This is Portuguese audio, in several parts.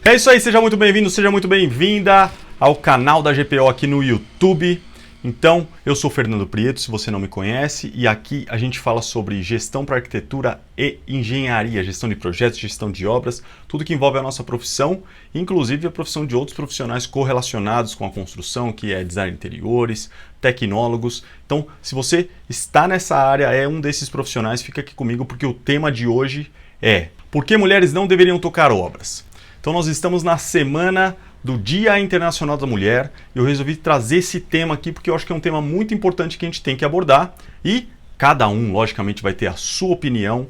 É isso aí, seja muito bem-vindo, seja muito bem-vinda ao canal da GPO aqui no YouTube. Então, eu sou Fernando Prieto, se você não me conhece, e aqui a gente fala sobre gestão para arquitetura e engenharia, gestão de projetos, gestão de obras, tudo que envolve a nossa profissão, inclusive a profissão de outros profissionais correlacionados com a construção, que é design de interiores, tecnólogos. Então, se você está nessa área, é um desses profissionais, fica aqui comigo, porque o tema de hoje é: por que mulheres não deveriam tocar obras? Então nós estamos na semana do Dia Internacional da Mulher e eu resolvi trazer esse tema aqui porque eu acho que é um tema muito importante que a gente tem que abordar e cada um, logicamente, vai ter a sua opinião.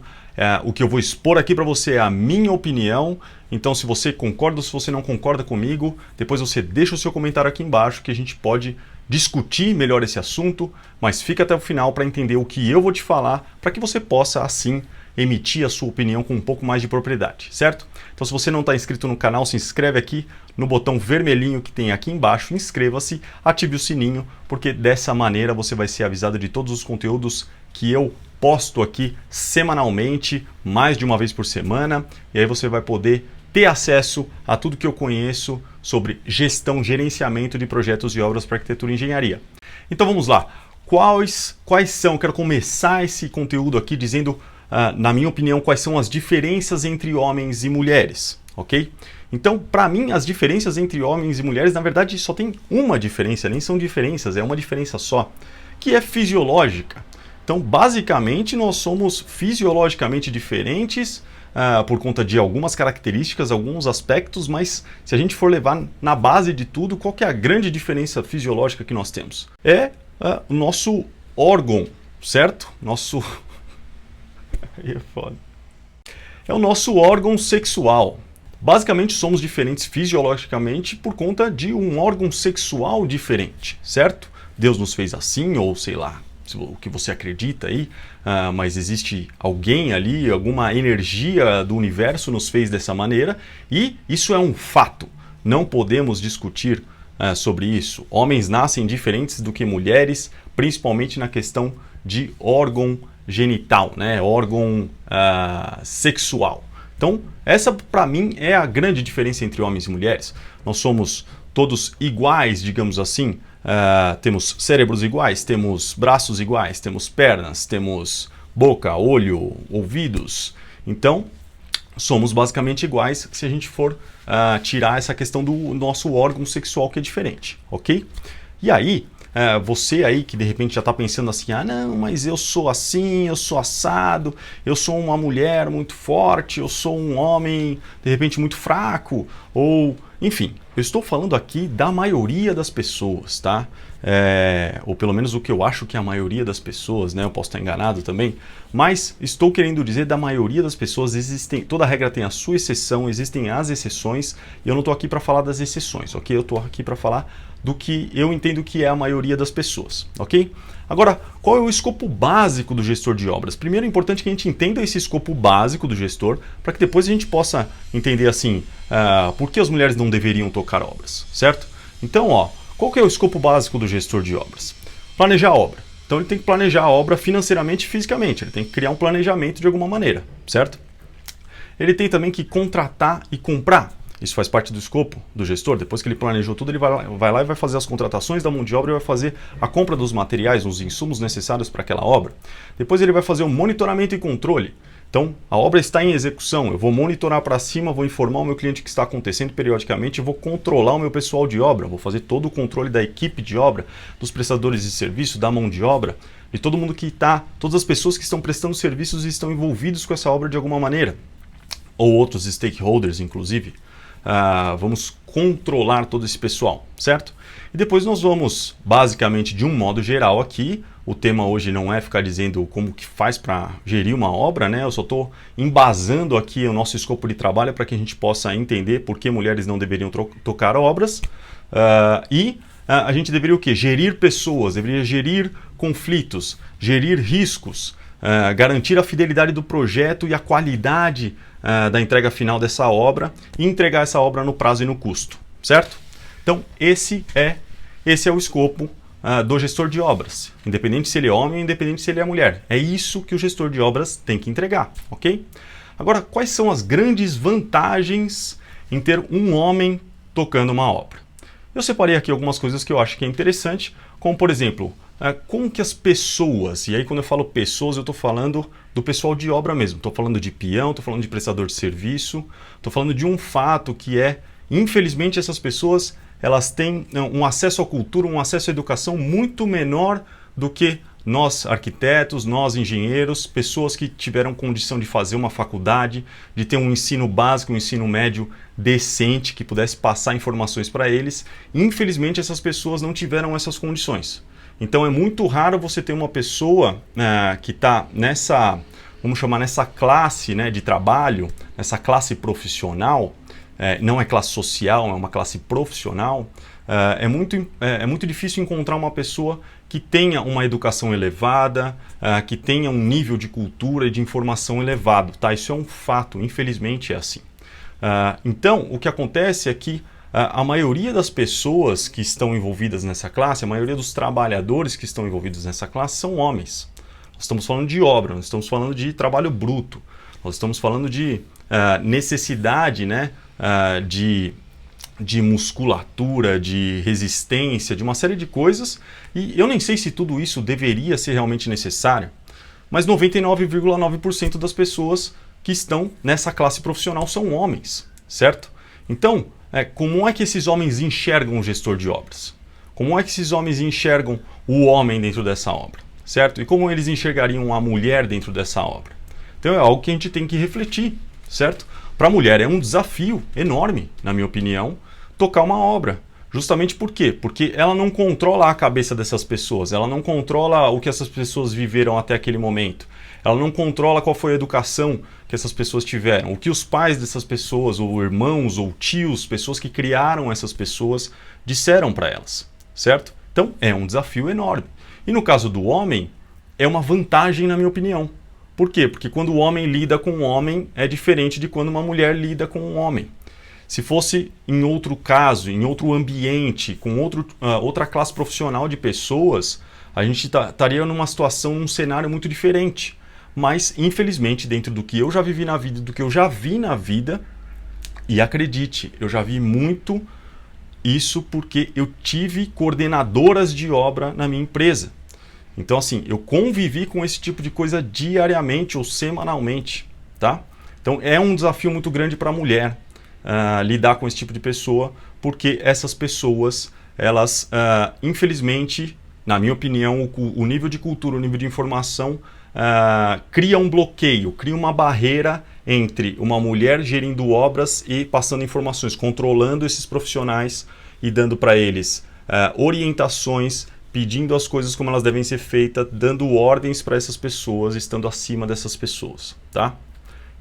O que eu vou expor aqui para você é a minha opinião, então se você concorda ou se você não concorda comigo, depois você deixa o seu comentário aqui embaixo que a gente pode discutir melhor esse assunto, mas fica até o final para entender o que eu vou te falar, para que você possa assim emitir a sua opinião com um pouco mais de propriedade, certo? Então se você não está inscrito no canal, se inscreve aqui no botão vermelhinho que tem aqui embaixo, inscreva-se, ative o sininho, porque dessa maneira você vai ser avisado de todos os conteúdos que eu posto aqui semanalmente, mais de uma vez por semana, e aí você vai poder ter acesso a tudo que eu conheço sobre gestão, gerenciamento de projetos e obras para arquitetura e engenharia. Então vamos lá, quais são, quero começar esse conteúdo aqui dizendo, na minha opinião, quais são as diferenças entre homens e mulheres, ok? Então, para mim, as diferenças entre homens e mulheres, na verdade, só tem uma diferença, nem são diferenças, é uma diferença só, que é fisiológica. Então, basicamente, nós somos fisiologicamente diferentes por conta de algumas características, alguns aspectos, mas se a gente for levar na base de tudo, qual que é a grande diferença fisiológica que nós temos? É o nosso órgão, certo? É o nosso órgão sexual. Basicamente somos diferentes fisiologicamente por conta de um órgão sexual diferente, certo? Deus nos fez assim, ou sei lá, o que você acredita aí, mas existe alguém ali, alguma energia do universo nos fez dessa maneira, e isso é um fato. Não podemos discutir sobre isso. Homens nascem diferentes do que mulheres, principalmente na questão de órgão genital, né? Órgão sexual. Então, essa para mim é a grande diferença entre homens e mulheres. Nós somos todos iguais, digamos assim. Temos cérebros iguais, temos braços iguais, temos pernas, temos boca, olho, ouvidos. Então, somos basicamente iguais se a gente for tirar essa questão do nosso órgão sexual que é diferente, ok? E aí, você aí que de repente já está pensando assim, não, mas eu sou assim, eu sou assado, eu sou uma mulher muito forte, eu sou um homem de repente muito fraco, ou enfim, eu estou falando aqui da maioria das pessoas, tá? Ou pelo menos o que eu acho que é a maioria das pessoas, né? Eu posso estar enganado também, mas estou querendo dizer da maioria das pessoas. Toda regra tem a sua exceção, existem as exceções, e eu não estou aqui para falar das exceções, ok? Eu estou aqui para falar do que eu entendo que é a maioria das pessoas, ok? Agora, qual é o escopo básico do gestor de obras? Primeiro é importante que a gente entenda esse escopo básico do gestor, para que depois a gente possa entender assim, por que as mulheres não deveriam tocar obras, certo? Então, qual que é o escopo básico do gestor de obras? Planejar a obra. Então ele tem que planejar a obra financeiramente e fisicamente, ele tem que criar um planejamento de alguma maneira, certo? Ele tem também que contratar e comprar. Isso faz parte do escopo do gestor. Depois que ele planejou tudo, ele vai lá e vai fazer as contratações da mão de obra e vai fazer a compra dos materiais, os insumos necessários para aquela obra. Depois ele vai fazer o monitoramento e controle. Então, a obra está em execução, eu vou monitorar para cima, vou informar o meu cliente o que está acontecendo periodicamente, vou controlar o meu pessoal de obra, vou fazer todo o controle da equipe de obra, dos prestadores de serviço, da mão de obra, de todo mundo que está, todas as pessoas que estão prestando serviços e estão envolvidos com essa obra de alguma maneira, ou outros stakeholders, inclusive. Vamos controlar todo esse pessoal, certo? E depois nós vamos, basicamente, de um modo geral aqui, o tema hoje não é ficar dizendo como que faz para gerir uma obra, né? Eu só estou embasando aqui o nosso escopo de trabalho para que a gente possa entender por que mulheres não deveriam tocar obras. A gente deveria o quê? Gerir pessoas, deveria gerir conflitos, gerir riscos, garantir a fidelidade do projeto e a qualidade da entrega final dessa obra e entregar essa obra no prazo e no custo, certo? Então, esse é o escopo do gestor de obras, independente se ele é homem ou independente se ele é mulher. É isso que o gestor de obras tem que entregar, ok? Agora, quais são as grandes vantagens em ter um homem tocando uma obra. Eu separei aqui algumas coisas que eu acho que é interessante, como por exemplo, como que as pessoas, e aí quando eu falo pessoas eu estou falando do pessoal de obra mesmo, estou falando de peão, estou falando de prestador de serviço, estou falando de um fato que é, infelizmente essas pessoas, elas têm um acesso à cultura, um acesso à educação muito menor do que nós arquitetos, nós engenheiros, pessoas que tiveram condição de fazer uma faculdade, de ter um ensino básico, um ensino médio decente, que pudesse passar informações para eles. Infelizmente essas pessoas não tiveram essas condições. Então é muito raro você ter uma pessoa que está nessa, vamos chamar, nessa classe, né, de trabalho, nessa classe profissional, não é classe social, é uma classe profissional. É muito difícil encontrar uma pessoa que tenha uma educação elevada, que tenha um nível de cultura e de informação elevado, tá? Isso é um fato, infelizmente é assim. Então, o que acontece é que a maioria das pessoas que estão envolvidas nessa classe, a maioria dos trabalhadores que estão envolvidos nessa classe são homens. Nós estamos falando de obra, nós estamos falando de trabalho bruto, nós estamos falando de necessidade, né, de musculatura, de resistência, de uma série de coisas, e eu nem sei se tudo isso deveria ser realmente necessário, mas 99,9% das pessoas que estão nessa classe profissional são homens, certo? Então, como é que esses homens enxergam o gestor de obras? Como é que esses homens enxergam o homem dentro dessa obra, certo? E como eles enxergariam a mulher dentro dessa obra? Então é algo que a gente tem que refletir, certo? Para a mulher é um desafio enorme, na minha opinião, tocar uma obra. Justamente por quê? Porque ela não controla a cabeça dessas pessoas, ela não controla o que essas pessoas viveram até aquele momento, ela não controla qual foi a educação que essas pessoas tiveram, o que os pais dessas pessoas, ou irmãos, ou tios, pessoas que criaram essas pessoas, disseram para elas, certo? Então é um desafio enorme. E no caso do homem, é uma vantagem, na minha opinião. Por quê? Porque quando o homem lida com o homem, é diferente de quando uma mulher lida com um homem. Se fosse em outro caso, em outro ambiente, com outra classe profissional de pessoas, a gente estaria numa situação, num cenário muito diferente. Mas, infelizmente, dentro do que eu já vivi na vida, do que eu já vi na vida, e acredite, eu já vi muito isso porque eu tive coordenadoras de obra na minha empresa. Então, assim, eu convivi com esse tipo de coisa diariamente ou semanalmente, tá? Então, é um desafio muito grande para a mulher lidar com esse tipo de pessoa, porque essas pessoas, elas, infelizmente, na minha opinião, o nível de cultura, o nível de informação, cria um bloqueio, cria uma barreira entre uma mulher gerindo obras e passando informações, controlando esses profissionais e dando para eles orientações, pedindo as coisas como elas devem ser feitas, dando ordens para essas pessoas, estando acima dessas pessoas, tá?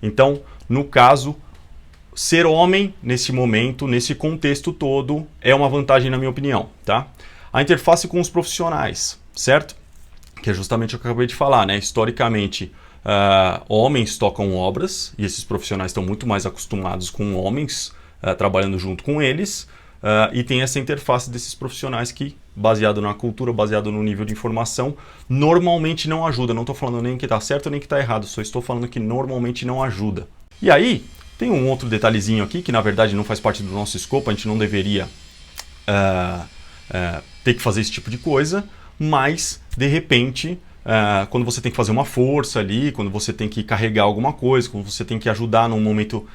Então, no caso, ser homem nesse momento, nesse contexto todo, é uma vantagem na minha opinião, tá? A interface com os profissionais, certo? Que é justamente o que eu acabei de falar, né? Historicamente, homens tocam obras e esses profissionais estão muito mais acostumados com homens trabalhando junto com eles, e tem essa interface desses profissionais que, baseado na cultura, baseado no nível de informação, normalmente não ajuda. Não estou falando nem que está certo nem que está errado, só estou falando que normalmente não ajuda. E aí, tem um outro detalhezinho aqui, que na verdade não faz parte do nosso escopo, a gente não deveria ter que fazer esse tipo de coisa, mas, de repente, quando você tem que fazer uma força ali, quando você tem que carregar alguma coisa, quando você tem que ajudar num momento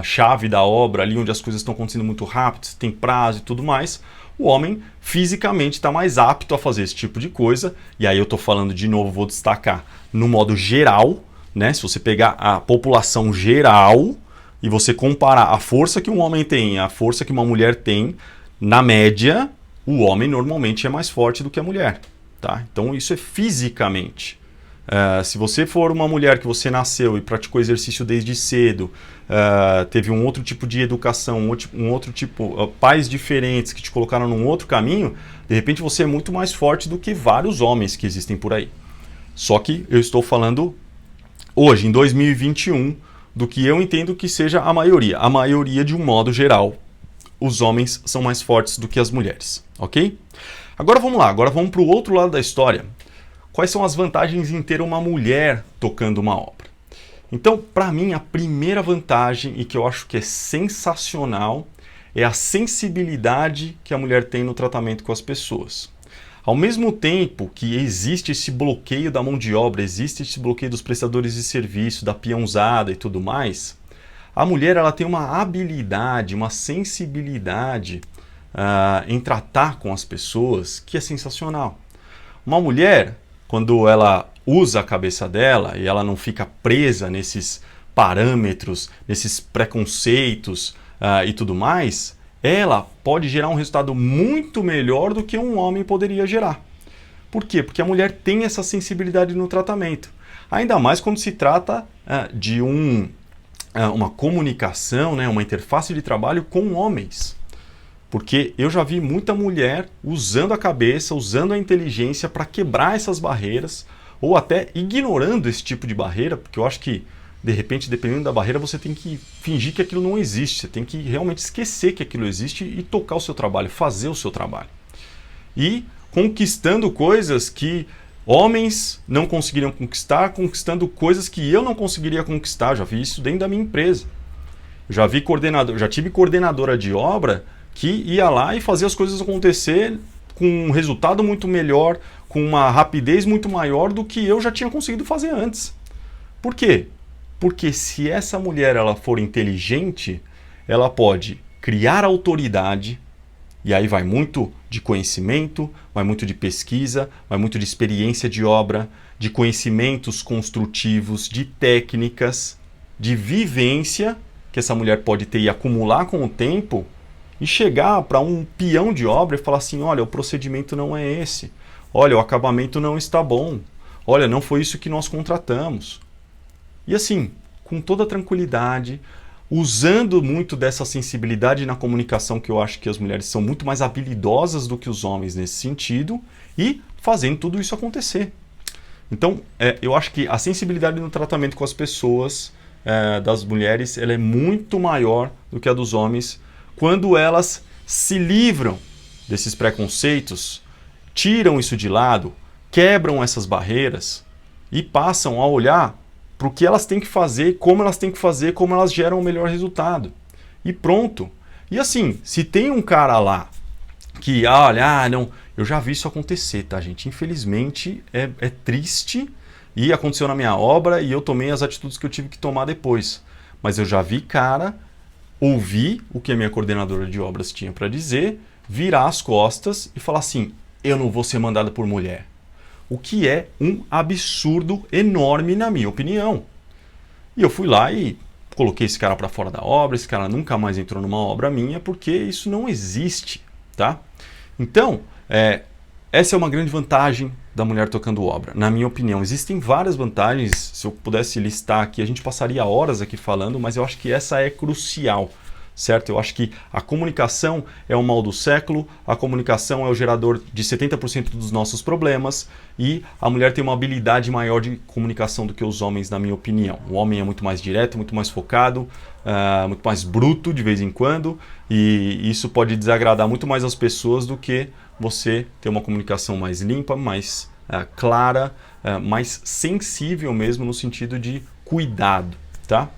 chave da obra, ali onde as coisas estão acontecendo muito rápido, tem prazo e tudo mais, o homem fisicamente está mais apto a fazer esse tipo de coisa, e aí eu estou falando de novo, vou destacar, no modo geral, né? Se você pegar a população geral e você comparar a força que um homem tem, a força que uma mulher tem, na média, o homem normalmente é mais forte do que a mulher. Tá? Então isso é fisicamente. Se você for uma mulher que você nasceu e praticou exercício desde cedo, teve um outro tipo de educação, um outro tipo, pais diferentes que te colocaram num outro caminho, de repente você é muito mais forte do que vários homens que existem por aí. Só que eu estou falando hoje, em 2021, do que eu entendo que seja a maioria. A maioria, de um modo geral, os homens são mais fortes do que as mulheres, ok? Agora vamos lá, agora vamos para o outro lado da história. Quais são as vantagens em ter uma mulher tocando uma obra? Então, para mim, a primeira vantagem, e que eu acho que é sensacional, é a sensibilidade que a mulher tem no tratamento com as pessoas. Ao mesmo tempo que existe esse bloqueio da mão de obra, existe esse bloqueio dos prestadores de serviço, da peãozada e tudo mais, a mulher ela tem uma habilidade, uma sensibilidade em tratar com as pessoas que é sensacional. Uma mulher, quando ela usa a cabeça dela e ela não fica presa nesses parâmetros, nesses preconceitos e tudo mais, ela pode gerar um resultado muito melhor do que um homem poderia gerar. Por quê? Porque a mulher tem essa sensibilidade no tratamento. Ainda mais quando se trata de uma comunicação, né, uma interface de trabalho com homens. Porque eu já vi muita mulher usando a cabeça, usando a inteligência para quebrar essas barreiras, ou até ignorando esse tipo de barreira, porque eu acho que, de repente, dependendo da barreira, você tem que fingir que aquilo não existe, você tem que realmente esquecer que aquilo existe e tocar o seu trabalho, fazer o seu trabalho. E conquistando coisas que homens não conseguiriam conquistar, conquistando coisas que eu não conseguiria conquistar. Já vi isso dentro da minha empresa. Já tive coordenadora de obra que ia lá e fazia as coisas acontecer com um resultado muito melhor, com uma rapidez muito maior do que eu já tinha conseguido fazer antes. Por quê? Porque se essa mulher ela for inteligente, ela pode criar autoridade, e aí vai muito de conhecimento, vai muito de pesquisa, vai muito de experiência de obra, de conhecimentos construtivos, de técnicas, de vivência que essa mulher pode ter e acumular com o tempo, e chegar para um peão de obra e falar assim, olha, o procedimento não é esse, olha, o acabamento não está bom, olha, não foi isso que nós contratamos. E assim, com toda tranquilidade, usando muito dessa sensibilidade na comunicação, que eu acho que as mulheres são muito mais habilidosas do que os homens nesse sentido, e fazendo tudo isso acontecer. Então, eu acho que a sensibilidade no tratamento com as pessoas das mulheres ela é muito maior do que a dos homens, quando elas se livram desses preconceitos, tiram isso de lado, quebram essas barreiras e passam a olhar para o que elas têm que fazer, como elas têm que fazer, como elas geram o melhor resultado. E pronto. E assim, se tem um cara lá que, olha, não, eu já vi isso acontecer, tá, gente? Infelizmente é triste e aconteceu na minha obra e eu tomei as atitudes que eu tive que tomar depois. Mas eu já vi cara ouvir o que a minha coordenadora de obras tinha para dizer, virar as costas e falar assim, eu não vou ser mandada por mulher. O que é um absurdo enorme na minha opinião. E eu fui lá e coloquei esse cara para fora da obra, esse cara nunca mais entrou numa obra minha, porque isso não existe, tá? Então, essa é uma grande vantagem da mulher tocando obra, na minha opinião. Existem várias vantagens, se eu pudesse listar aqui, a gente passaria horas aqui falando, mas eu acho que essa é crucial, certo? Eu acho que a comunicação é o mal do século, a comunicação é o gerador de 70% dos nossos problemas e a mulher tem uma habilidade maior de comunicação do que os homens, na minha opinião. O homem é muito mais direto, muito mais focado, muito mais bruto de vez em quando e isso pode desagradar muito mais as pessoas do que você ter uma comunicação mais limpa, mais clara, mais sensível mesmo no sentido de cuidado, tá?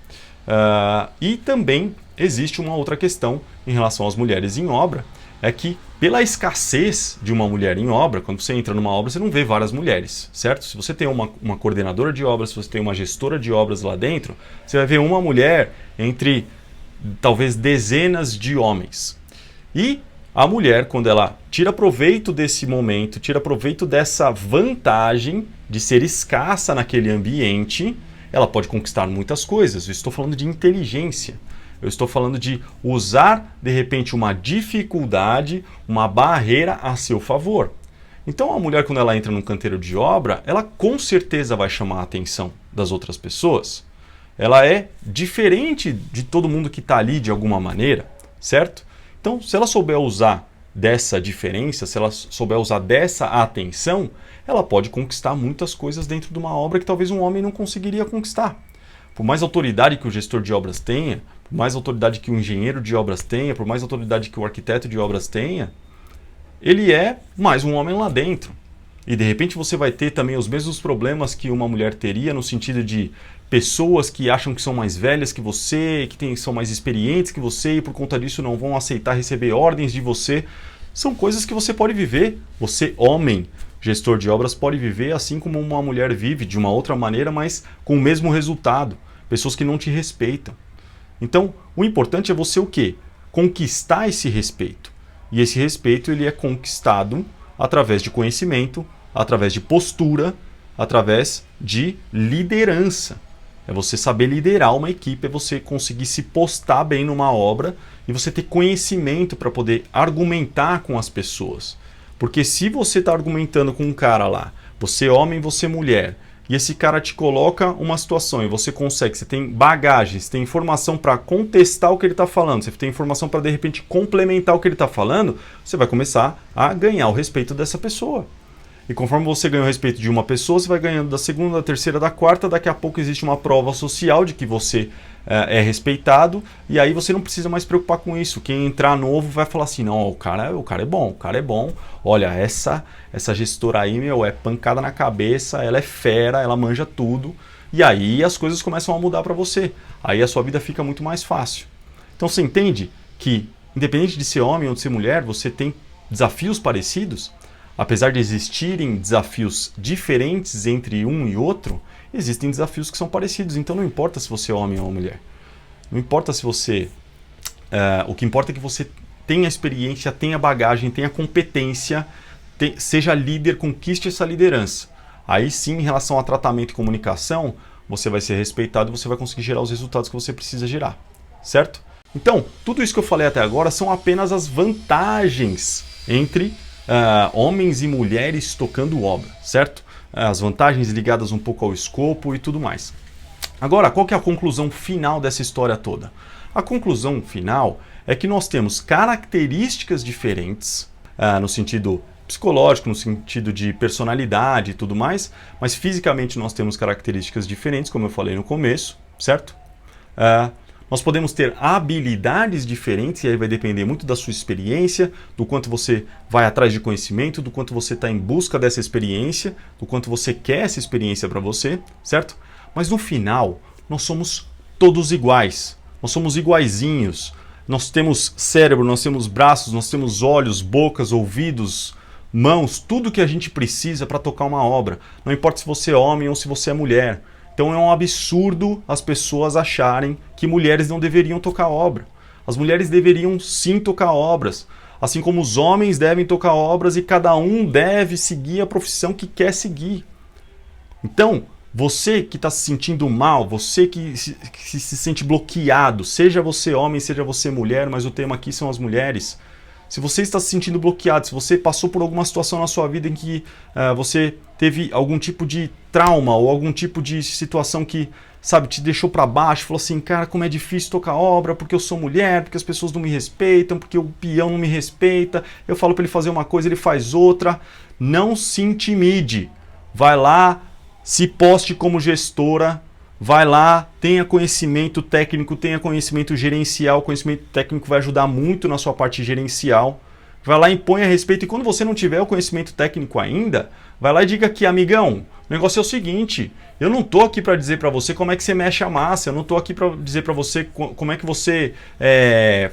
E também existe uma outra questão em relação às mulheres em obra, é que pela escassez de uma mulher em obra, quando você entra numa obra você não vê várias mulheres, certo? Se você tem uma coordenadora de obras, se você tem uma gestora de obras lá dentro, você vai ver uma mulher entre talvez dezenas de homens. E a mulher, quando ela tira proveito desse momento, tira proveito dessa vantagem de ser escassa naquele ambiente, ela pode conquistar muitas coisas. Eu estou falando de inteligência. Eu estou falando de usar, de repente, uma dificuldade, uma barreira a seu favor. Então, a mulher, quando ela entra num canteiro de obra, ela com certeza vai chamar a atenção das outras pessoas. Ela é diferente de todo mundo que está ali de alguma maneira, certo? Então, se ela souber usar dessa diferença, se ela souber usar dessa atenção, ela pode conquistar muitas coisas dentro de uma obra que talvez um homem não conseguiria conquistar. Por mais autoridade que o gestor de obras tenha, por mais autoridade que o engenheiro de obras tenha, por mais autoridade que o arquiteto de obras tenha, ele é mais um homem lá dentro. E de repente você vai ter também os mesmos problemas que uma mulher teria, no sentido de pessoas que acham que são mais velhas que você, são mais experientes que você e por conta disso não vão aceitar receber ordens de você. São coisas que você pode viver. Você, homem, gestor de obras, pode viver assim como uma mulher vive, de uma outra maneira, mas com o mesmo resultado. Pessoas que não te respeitam. Então, o importante é você o quê? Conquistar esse respeito. E esse respeito ele é conquistado através de conhecimento, através de postura, através de liderança. É você saber liderar uma equipe, é você conseguir se postar bem numa obra e você ter conhecimento para poder argumentar com as pessoas. Porque se você está argumentando com um cara lá, você homem, você mulher, e esse cara te coloca uma situação e você consegue, você tem bagagem, você tem informação para contestar o que ele está falando, você tem informação para de repente complementar o que ele está falando, você vai começar a ganhar o respeito dessa pessoa. E conforme você ganha o respeito de uma pessoa, você vai ganhando da segunda, da terceira, da quarta, daqui a pouco existe uma prova social de que você é respeitado, e aí você não precisa mais se preocupar com isso. Quem entrar novo vai falar assim, não, o cara é bom, o cara é bom. Olha, essa gestora aí, meu, é pancada na cabeça, ela é fera, ela manja tudo. E aí as coisas começam a mudar para você. Aí a sua vida fica muito mais fácil. Então você entende que, independente de ser homem ou de ser mulher, você tem desafios parecidos? Apesar de existirem desafios diferentes entre um e outro, existem desafios que são parecidos. Então não importa se você é homem ou mulher. Não importa se você... o que importa é que você tenha experiência, tenha bagagem, tenha competência, seja líder, conquiste essa liderança. Aí sim, em relação a tratamento e comunicação, você vai ser respeitado e você vai conseguir gerar os resultados que você precisa gerar. Certo? Então, tudo isso que eu falei até agora são apenas as vantagens entre... homens e mulheres tocando obra, certo? As vantagens ligadas um pouco ao escopo e tudo mais. Agora, qual que é a conclusão final dessa história toda? A conclusão final é que nós temos características diferentes, no sentido psicológico, no sentido de personalidade e tudo mais, mas fisicamente nós temos características diferentes, como eu falei no começo, certo? Nós podemos ter habilidades diferentes, e aí vai depender muito da sua experiência, do quanto você vai atrás de conhecimento, do quanto você está em busca dessa experiência, do quanto você quer essa experiência para você, certo? Mas no final, nós somos todos iguais, nós somos iguaizinhos. Nós temos cérebro, nós temos braços, nós temos olhos, bocas, ouvidos, mãos, tudo que a gente precisa para tocar uma obra. Não importa se você é homem ou se você é mulher. Então é um absurdo as pessoas acharem que mulheres não deveriam tocar obra. As mulheres deveriam sim tocar obras, assim como os homens devem tocar obras e cada um deve seguir a profissão que quer seguir. Então, você que está se sentindo mal, você que se sente bloqueado, seja você homem, seja você mulher, mas o tema aqui são as mulheres. Se você está se sentindo bloqueado, se você passou por alguma situação na sua vida em que você teve algum tipo de trauma ou algum tipo de situação que, sabe, te deixou para baixo, falou assim, cara, como é difícil tocar obra, porque eu sou mulher, porque as pessoas não me respeitam, porque o peão não me respeita, eu falo para ele fazer uma coisa, ele faz outra. Não se intimide. Vai lá, se poste como gestora, vai lá, tenha conhecimento técnico, tenha conhecimento gerencial. O conhecimento técnico vai ajudar muito na sua parte gerencial. Vai lá, imponha respeito. E quando você não tiver o conhecimento técnico ainda, vai lá e diga aqui, amigão, o negócio é o seguinte, eu não estou aqui para dizer para você como é que você mexe a massa, eu não estou aqui para dizer para você como é que você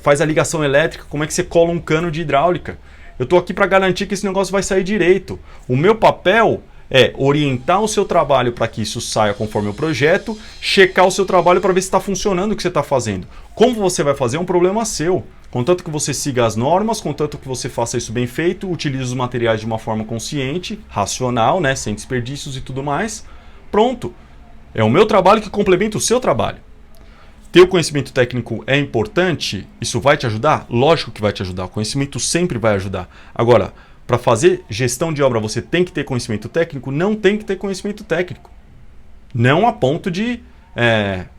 faz a ligação elétrica, como é que você cola um cano de hidráulica. Eu estou aqui para garantir que esse negócio vai sair direito. O meu papel é orientar o seu trabalho para que isso saia conforme o projeto, checar o seu trabalho para ver se está funcionando o que você está fazendo. Como você vai fazer é um problema seu. Contanto que você siga as normas, contanto que você faça isso bem feito, utilize os materiais de uma forma consciente, racional, né, sem desperdícios e tudo mais, pronto. É o meu trabalho que complementa o seu trabalho. Ter o conhecimento técnico é importante? Isso vai te ajudar? Lógico que vai te ajudar. O conhecimento sempre vai ajudar. Agora, para fazer gestão de obra, você tem que ter conhecimento técnico? Não tem que ter conhecimento técnico. Não a ponto de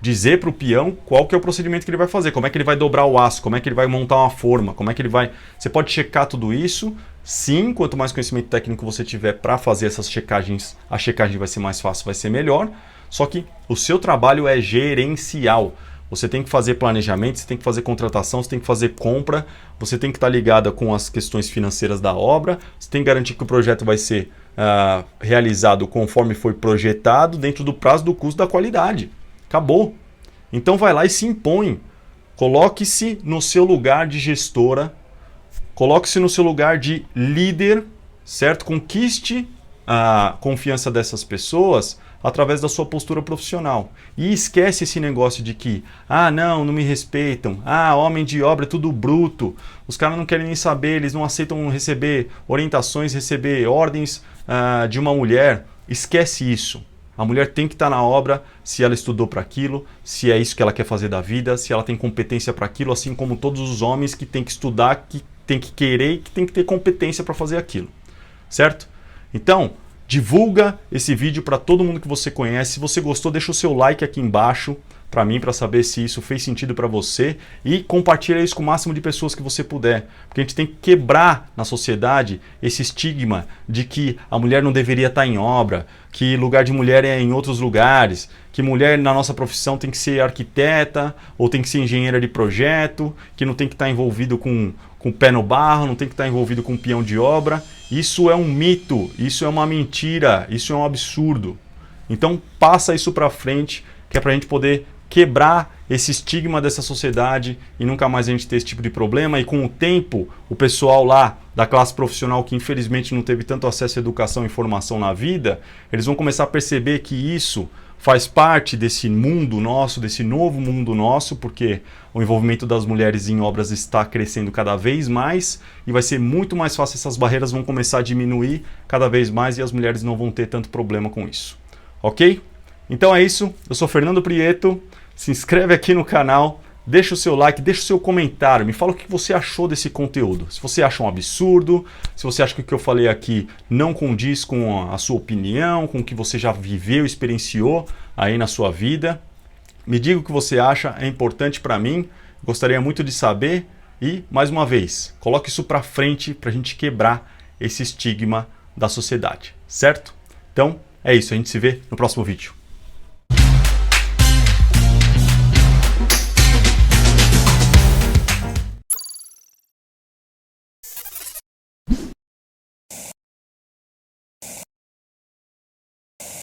dizer para o peão qual que é o procedimento que ele vai fazer, como é que ele vai dobrar o aço, como é que ele vai montar uma forma, como é que ele vai... Você pode checar tudo isso. Sim, quanto mais conhecimento técnico você tiver para fazer essas checagens, a checagem vai ser mais fácil, vai ser melhor. Só que o seu trabalho é gerencial. Você tem que fazer planejamento, você tem que fazer contratação, você tem que fazer compra, você tem que estar ligada com as questões financeiras da obra, você tem que garantir que o projeto vai ser realizado conforme foi projetado, dentro do prazo, do custo, da qualidade. Acabou. Então vai lá e se impõe. Coloque-se no seu lugar de gestora, coloque-se no seu lugar de líder, certo? Conquiste a confiança dessas pessoas através da sua postura profissional. E esquece esse negócio de que, não me respeitam, homem de obra é tudo bruto, os caras não querem nem saber, eles não aceitam receber orientações, receber ordens de uma mulher. Esquece isso. A mulher tem que estar na obra se ela estudou para aquilo, se é isso que ela quer fazer da vida, se ela tem competência para aquilo, assim como todos os homens que tem que estudar, que tem que querer e que tem que ter competência para fazer aquilo. Certo? Então, divulga esse vídeo para todo mundo que você conhece. Se você gostou, deixa o seu like aqui embaixo para mim, para saber se isso fez sentido para você, e compartilha isso com o máximo de pessoas que você puder, porque a gente tem que quebrar na sociedade esse estigma de que a mulher não deveria estar em obra, que lugar de mulher é em outros lugares, que mulher na nossa profissão tem que ser arquiteta ou tem que ser engenheira de projeto, que não tem que estar envolvido com o pé no barro, não tem que estar envolvido com peão de obra. Isso é um mito, isso é uma mentira, isso é um absurdo. Então passa isso para frente, que é para a gente poder quebrar esse estigma dessa sociedade e nunca mais a gente ter esse tipo de problema. E com o tempo, o pessoal lá da classe profissional que infelizmente não teve tanto acesso à educação e informação na vida, eles vão começar a perceber que isso faz parte desse mundo nosso, desse novo mundo nosso, porque o envolvimento das mulheres em obras está crescendo cada vez mais e vai ser muito mais fácil, essas barreiras vão começar a diminuir cada vez mais e as mulheres não vão ter tanto problema com isso. Ok? Então é isso, eu sou Fernando Prieto, se inscreve aqui no canal, deixa o seu like, deixa o seu comentário, me fala o que você achou desse conteúdo. Se você acha um absurdo, se você acha que o que eu falei aqui não condiz com a sua opinião, com o que você já viveu, experienciou aí na sua vida, me diga o que você acha, é importante para mim, gostaria muito de saber e, mais uma vez, coloque isso para frente para a gente quebrar esse estigma da sociedade, certo? Então, é isso, a gente se vê no próximo vídeo.